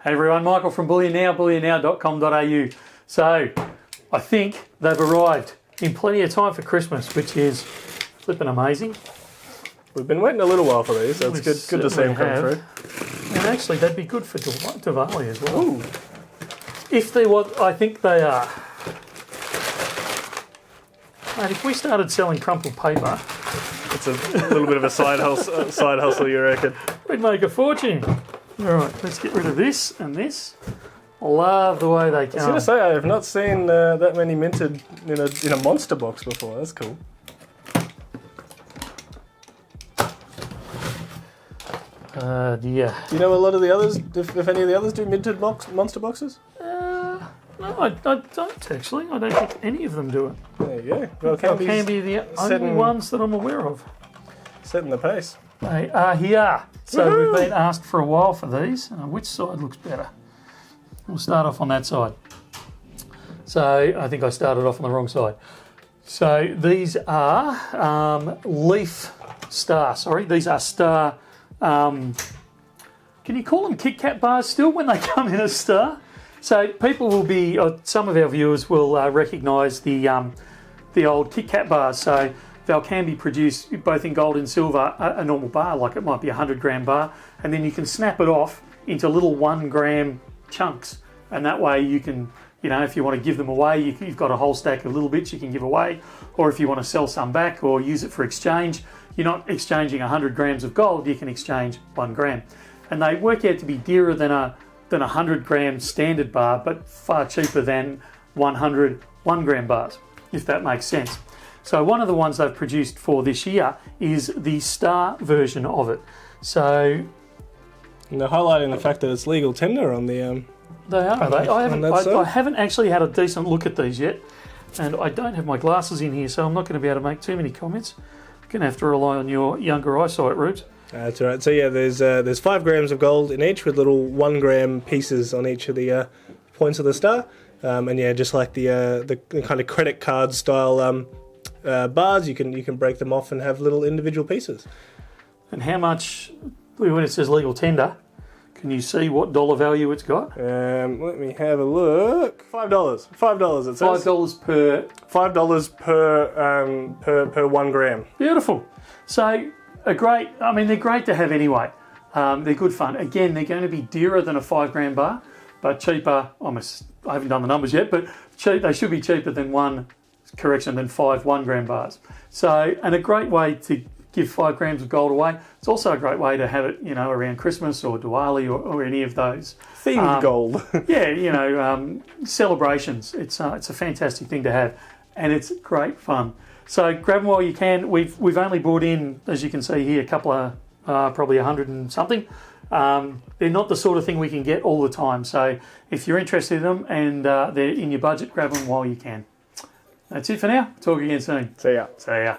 Hey everyone, Michael from Bullion Now, bullionnow.com.au. So, I think they've arrived in plenty of time for Christmas, which is flipping amazing. We've been waiting a little while for these, so it's good to see them come through. And actually, they'd be good for Diwali as well. Ooh. If they're what I think they are. Mate, if we started selling crumpled paper... It's a little bit of a side hustle, you reckon? We'd make a fortune. All right, let's get rid of this and this. Love the way they come. I was going to say, I have not seen that many minted in a monster box before. That's cool. Yeah. Do you know a lot of the others, if any of the others do minted monster boxes? No, I don't actually. I don't think any of them do it. There you go. Valcambi the only ones that I'm aware of. Setting the pace. They are here. So we've been asked for a while for these. Which side looks better? We'll start off on that side. So I think I started off on the wrong side. So these are Leaf Star. Sorry, these are Star. Can you call them Kit Kat bars still when they come in a star? So people will be, some of our viewers will recognise the old Kit Kat bars. So Valcambi produce, both in gold and silver, a normal bar, like it might be a 100-gram bar, and then you can snap it off into little 1-gram chunks. And that way you can, if you want to give them away, you've got a whole stack of little bits you can give away. Or if you want to sell some back or use it for exchange, you're not exchanging 100 grams of gold, you can exchange 1 gram. And they work out to be dearer than a 100-gram standard bar, but far cheaper than 100 1-gram bars, if that makes sense. So one of the ones they've produced for this year is the Star version of it. So, and they're highlighting the fact that it's legal tender on the. They are. I haven't actually had a decent look at these yet, and I don't have my glasses in here, so I'm not going to be able to make too many comments. I'm going to have to rely on your younger eyesight, Rubes. That's all right. So yeah, there's 5 grams of gold in each with little 1-gram pieces on each of the points of the star, and yeah, just like the kind of credit card style bars, you can break them off and have little individual pieces. And how much, when it says legal tender, can you see what dollar value it's got? Let me have a look. $5. $5 it says. $5 per 1 gram. Beautiful. So they're great to have anyway. They're good fun. Again, they're going to be dearer than a 5-gram bar, but cheaper. I haven't done the numbers yet, but they should be cheaper than 5 1-gram bars. So, and a great way to give 5 grams of gold away. It's also a great way to have it, around Christmas or Diwali or any of those. Themed gold. Yeah, celebrations. It's a fantastic thing to have, and it's great fun. So grab them while you can. We've only brought in, as you can see here, a couple of, probably 100 and something. They're not the sort of thing we can get all the time. So if you're interested in them and they're in your budget, grab them while you can. That's it for now. Talk again soon. See ya. See ya.